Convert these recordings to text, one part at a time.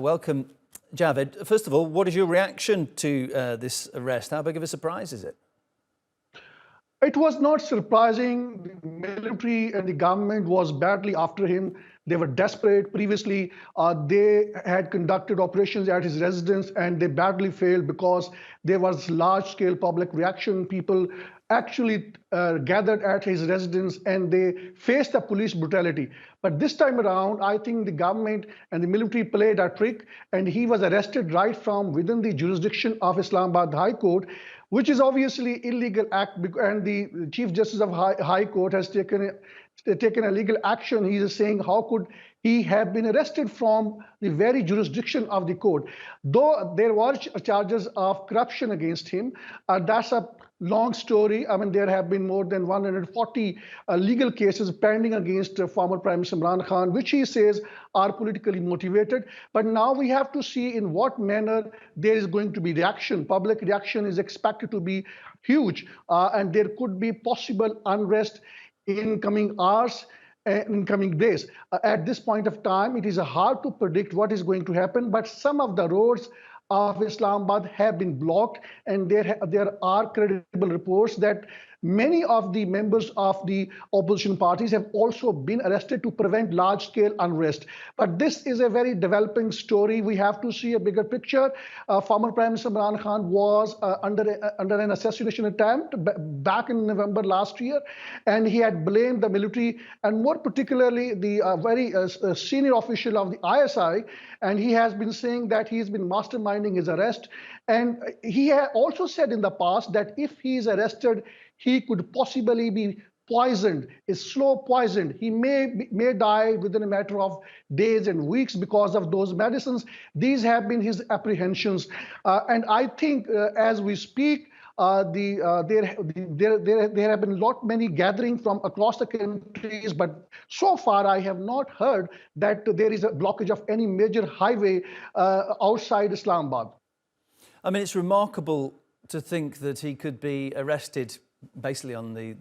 welcome, Javed. First of all, what is your reaction to this arrest? How big of a surprise is it? It was not surprising. The military and the government was badly after him. They were desperate. Previously, they had conducted operations at his residence and they badly failed because there was large-scale public reaction. People actually gathered at his residence and they faced the police brutality. But this time around, I think the government and the military played a trick, and he was arrested right from within the jurisdiction of Islamabad High Court, which is obviously illegal act, and the Chief Justice of High Court has taken a legal action. He is saying, how could he have been arrested from the very jurisdiction of the court? Though there were charges of corruption against him, that's a long story. I mean, there have been more than 140 legal cases pending against former Prime Minister Imran Khan, which he says are politically motivated. But now we have to see in what manner there is going to be reaction. Public reaction is expected to be huge, and there could be possible unrest in coming hours, in coming days. At this point of time, it is hard to predict what is going to happen, but some of the roads of Islamabad have been blocked, and there are credible reports that many of the members of the opposition parties have also been arrested to prevent large-scale unrest. But this is a very developing story. We have to see a bigger picture. Former Prime Minister Imran Khan was under an assassination attempt back in November last year, and he had blamed the military, and more particularly the very senior official of the ISI, and he has been saying that he's been masterminding his arrest. And he had also said in the past that if he is arrested, he could possibly be poisoned, is slow poisoned. He may die within a matter of days and weeks because of those medicines. These have been his apprehensions. And I think as we speak, there have been many gatherings from across the countries, but so far I have not heard that there is a blockage of any major highway outside Islamabad. I mean, it's remarkable to think that he could be arrested basically on the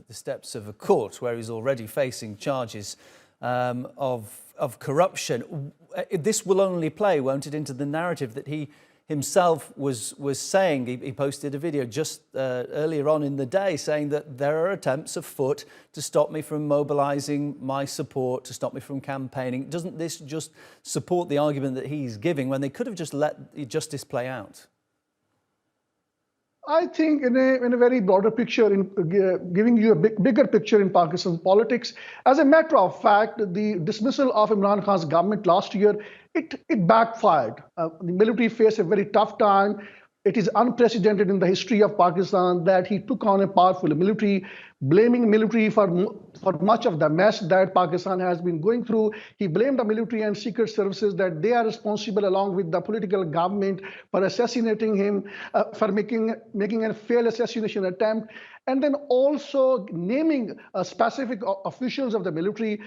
steps of a court where he's already facing charges of corruption. This will only play, won't it, into the narrative that he himself was saying. He posted a video just earlier on in the day saying that there are attempts afoot to stop me from mobilizing my support, to stop me from campaigning. Doesn't this just support the argument that he's giving when they could have just let justice play out? I think in a very broader picture, in giving you a bigger picture in Pakistan's politics, as a matter of fact, the dismissal of Imran Khan's government last year, it backfired. The military faced a very tough time. It is unprecedented in the history of Pakistan that he took on a powerful military, blaming military for much of the mess that Pakistan has been going through. He blamed the military and secret services that they are responsible, along with the political government, for assassinating him, for making a failed assassination attempt, and then also naming specific officials of the military.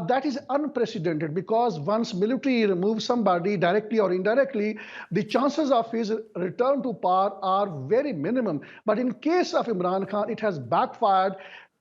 That is unprecedented, because once military removes somebody directly or indirectly, the chances of his return to power are very minimum. But in case of Imran Khan, it has backfired.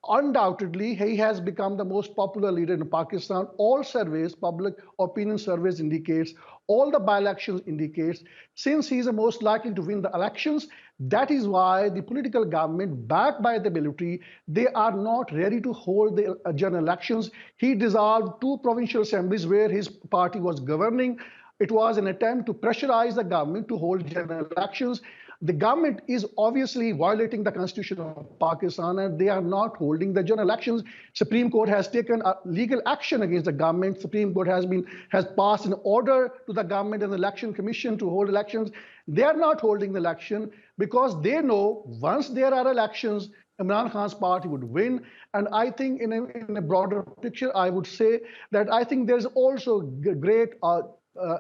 Undoubtedly, he has become the most popular leader in Pakistan. All surveys, public opinion surveys indicates, all the by-elections indicates, since he is the most likely to win the elections, that is why the political government, backed by the military, they are not ready to hold the general elections. He dissolved 2 provincial assemblies where his party was governing. It was an attempt to pressurize the government to hold general elections. The government is obviously violating the constitution of Pakistan, and they are not holding the general elections. Supreme Court has taken legal action against the government. Supreme Court has passed an order to the government and the election commission to hold elections. They are not holding the election because they know once there are elections, Imran Khan's party would win. And I think in a broader picture, I would say that I think there's also great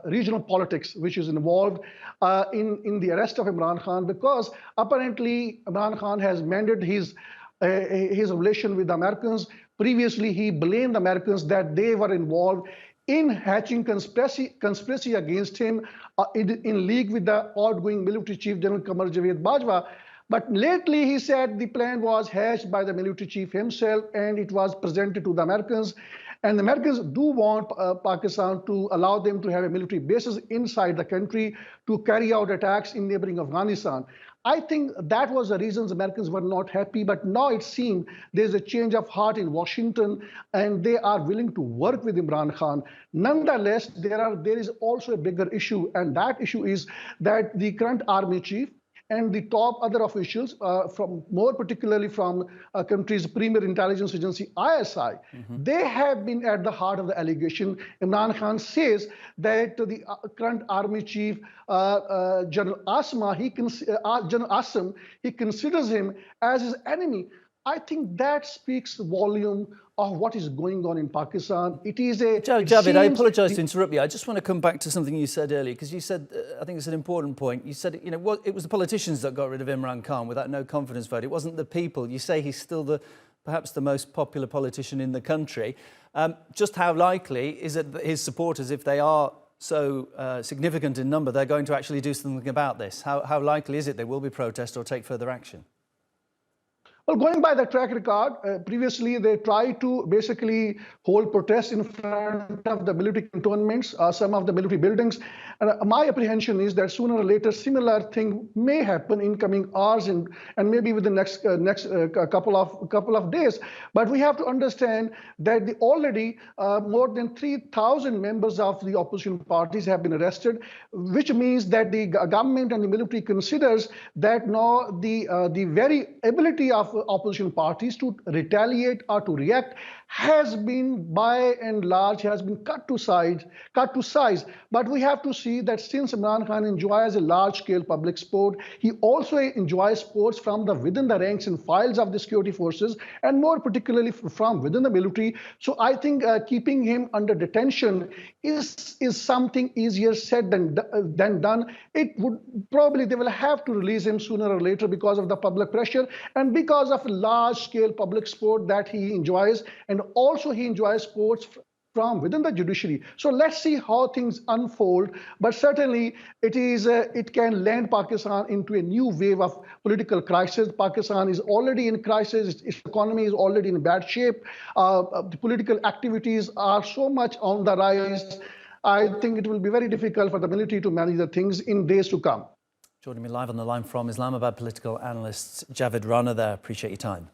regional politics which is involved in the arrest of Imran Khan, because apparently Imran Khan has mended his relation with the Americans. Previously, he blamed the Americans that they were involved in hatching conspiracy against him in league with the outgoing military chief, General Qamar Javed Bajwa. But lately, he said the plan was hatched by the military chief himself, and it was presented to the Americans. And the Americans do want Pakistan to allow them to have a military bases inside the country to carry out attacks in neighboring Afghanistan. I think that was the reason the Americans were not happy, but now it seems there's a change of heart in Washington and they are willing to work with Imran Khan. Nonetheless, there is also a bigger issue, and that issue is that the current army chief and the top other officials, from more particularly from country's premier intelligence agency, ISI, they have been at the heart of the allegation. Imran Khan says that the current army chief, General Asim, he considers him as his enemy. I think that speaks volume of what is going on in Pakistan. It is a... Javed, I apologise to interrupt you. I just want to come back to something you said earlier, because you said, I think it's an important point. You said, it was the politicians that got rid of Imran Khan with that no confidence vote. It wasn't the people. You say he's still perhaps the most popular politician in the country. Just how likely is it that his supporters, if they are so significant in number, they're going to actually do something about this? How likely is it they will be protest or take further action? Well, going by the track record, previously they tried to basically hold protests in front of the military cantonments, some of the military buildings. And my apprehension is that sooner or later, similar thing may happen in coming hours and maybe within the next couple of days. But we have to understand that already more than 3,000 members of the opposition parties have been arrested, which means that the government and the military considers that now the very ability of opposition parties to retaliate or to react has been by and large cut to size. But we have to see that since Imran Khan enjoys a large-scale public support, he also enjoys support from within the ranks and files of the security forces, and more particularly from within the military. So I think keeping him under detention is something easier said than done. It would probably, they will have to release him sooner or later because of the public pressure and because of large-scale public support that he enjoys, and also he enjoys support from within the judiciary. So let's see how things unfold. But certainly it can land Pakistan into a new wave of political crisis. Pakistan is already in crisis. Its economy is already in bad shape. The political activities are so much on the rise. I think it will be very difficult for the military to manage the things in days to come. Joining me live on the line from Islamabad, political analyst Javed Rana there. Appreciate your time.